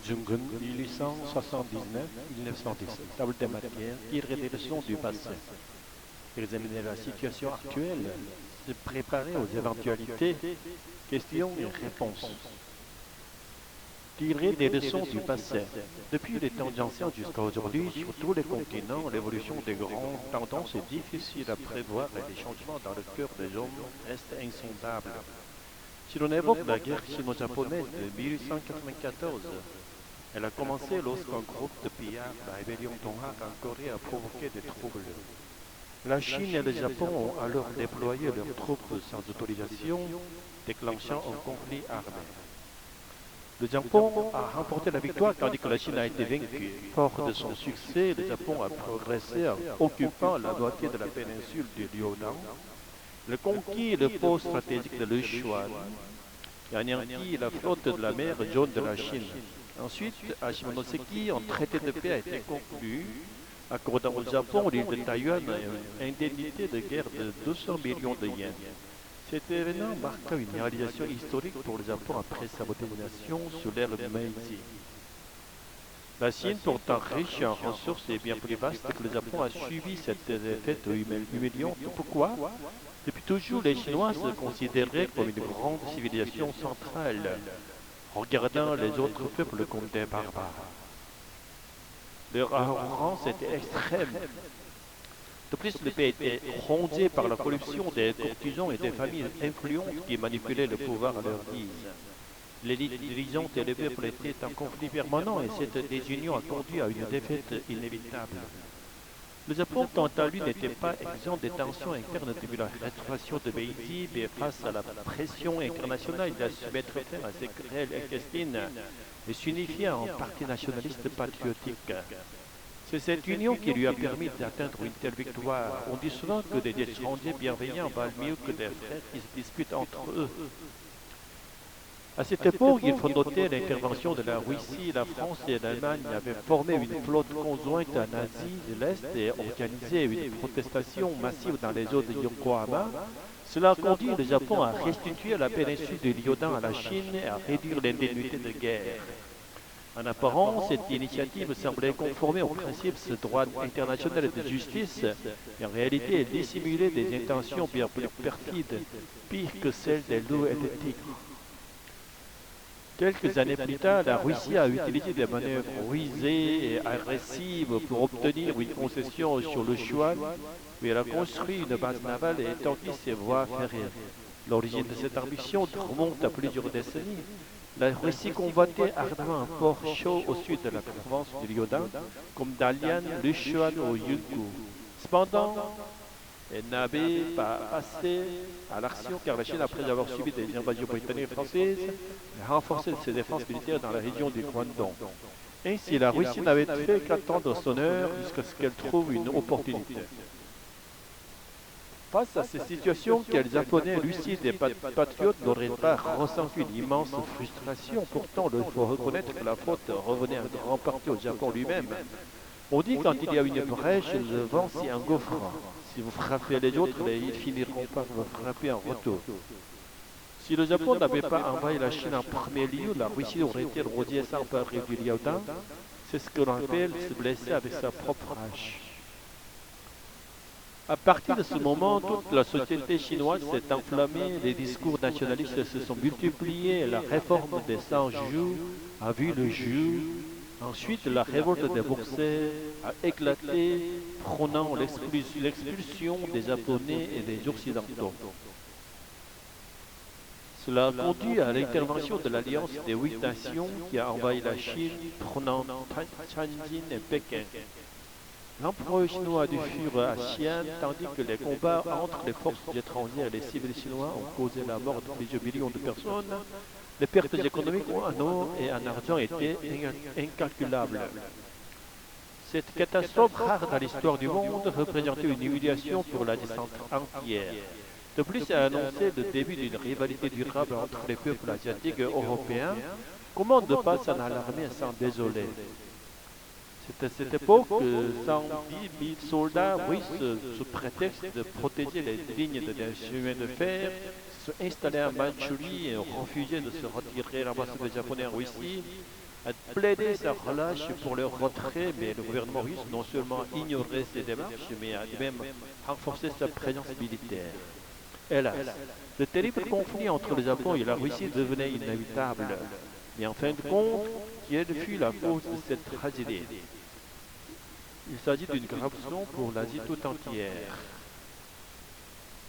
Jungun, 1879-1910, table des matières, tirer des leçons du passé, examiner la situation actuelle, se préparer aux éventualités, questions et réponses. Tirer des leçons du passé. Depuis les temps anciens jusqu'à aujourd'hui, sur tous les continents, l'évolution des grandes tendances est difficile à prévoir et les changements dans le cœur des hommes restent insondables. Si l'on évoque la guerre sino-japonaise de 1894, elle a commencé lorsqu'un groupe de pillards, la rébellion Tonga en Corée, a provoqué des troubles. La Chine et le Japon ont alors déployé leurs troupes sans autorisation, déclenchant un conflit armé. Le Japon a remporté la victoire tandis que la Chine a été vaincue. Fort de son succès, le Japon a progressé en occupant la moitié de la péninsule du Liudan. Il a conquis le pôle stratégique de Liuchuan et a anéanti la flotte de la mer Jaune de la Chine. Ensuite, à Shimonoseki, un traité de paix a été conclu, accordant au Japon l'île de Taïwan une indemnité de guerre de 200 millions de yens. Cet événement marqua une réalisation historique pour le Japon après sa modernisation sous l'ère Meiji. La Chine, pourtant riche en ressources et bien plus vaste que le Japon, a subi cette défaite humiliante. Pourquoi? Depuis toujours, les Chinois se considéraient comme une grande civilisation centrale, regardant les autres peuples comme des barbares. Leur arrogance était extrême. De plus, le pays était rongé par la corruption des courtisans et des familles influentes qui manipulaient le pouvoir à leur guise. L'élite dirigeante et le peuple étaient en conflit permanent et cette désunion a conduit à une défaite inévitable. Le Japon, quant à lui, n'était pas exempt des tensions internes depuis la restauration de Meiji, mais face à la pression internationale, il a su mettre fin à ces querelles intestines et s'unifier en parti nationaliste patriotique. C'est cette union qui lui a permis d'atteindre une telle victoire. On dit souvent que des étrangers bienveillants valent mieux que des frères qui se disputent entre eux. À cette époque, il faut noter l'intervention de la Russie. La France et l'Allemagne avaient formé une flotte conjointe en Asie de l'Est et organisé une protestation massive dans les eaux de Yokohama. Cela a conduit le Japon à restituer la péninsule du Liudan à la Chine et à réduire l'indemnité de guerre. En apparence, cette initiative semblait conformer au principe de droit international de justice, mais en réalité, elle dissimulait des intentions bien plus perfides, pires que celles des loups et des tigres. Quelques années plus tard, la Russie a utilisé des manœuvres rusées et agressives pour obtenir une concession sur le Chuan, où elle a construit une base navale et étendu ses voies ferrées. L'origine de cette ambition remonte à plusieurs décennies. La Russie combattait ardemment un port chaud au sud de la province du Liudan, comme Dalian, Lichuan ou Yungu. Cependant, elle n'avait pas passé à l'action car la Chine, après avoir subi des invasions britanniques et françaises, a renforcé ses défenses militaires dans la région du Guangdong. Ainsi, la Russie n'avait fait qu'attendre son heure jusqu'à ce qu'elle trouve une opportunité. Face à ces situations, quels Japonais lucides et patriotes n'auraient pas ressenti une immense frustration? Pourtant, il faut reconnaître que la faute revenait en grande partie au Japon lui-même. On dit quand il y a une brèche, le vent s'y engouffre. Si vous frappez les autres, ils finiront par vous frapper en retour. Si le Japon n'avait pas envahi la Chine en premier lieu, la Russie aurait été rodiée sans parler du Liudan. C'est ce que l'on appelle se blesser avec sa propre hache. À partir de ce moment, toute la société chinoise s'est enflammée, les discours nationalistes se sont multipliés, la réforme des 100 jours a vu le jour. Ensuite, la révolte des Boxers a éclaté, prônant l'expulsion des Japonais et des Occidentaux. Cela a conduit à l'intervention de l'Alliance des 8 nations qui a envahi la Chine, prônant Tianjin et Pékin. L'empereur chinois a dû fuir à Xi'an, tandis que les combats entre les forces étrangères et les civils chinois ont causé la mort de plusieurs millions de personnes. Les pertes économiques en eau et en argent étaient incalculables. Cette catastrophe rare dans l'histoire du monde représentait une humiliation pour la descente entière. De plus, elle a annoncé le début d'une rivalité durable entre les peuples asiatiques et européens. Comment ne pas s'en alarmer et s'en désoler? C'est à cette époque que 110 000 soldats russes, sous prétexte de protéger les lignes de chemin de fer, se sont installés en Mandchourie et ont refusé de se retirer l'ambassade japonaise en Russie. a plaidé sa relâche pour leur retrait, mais le gouvernement russe non seulement ignorait ces démarches, mais a même renforcé sa présence militaire. Hélas, le terrible conflit entre le Japon et la Russie devenait inévitable. Mais en fin de compte, quelle fut la cause de cette tragédie? Il s'agit d'une grave leçon pour l'Asie tout entière.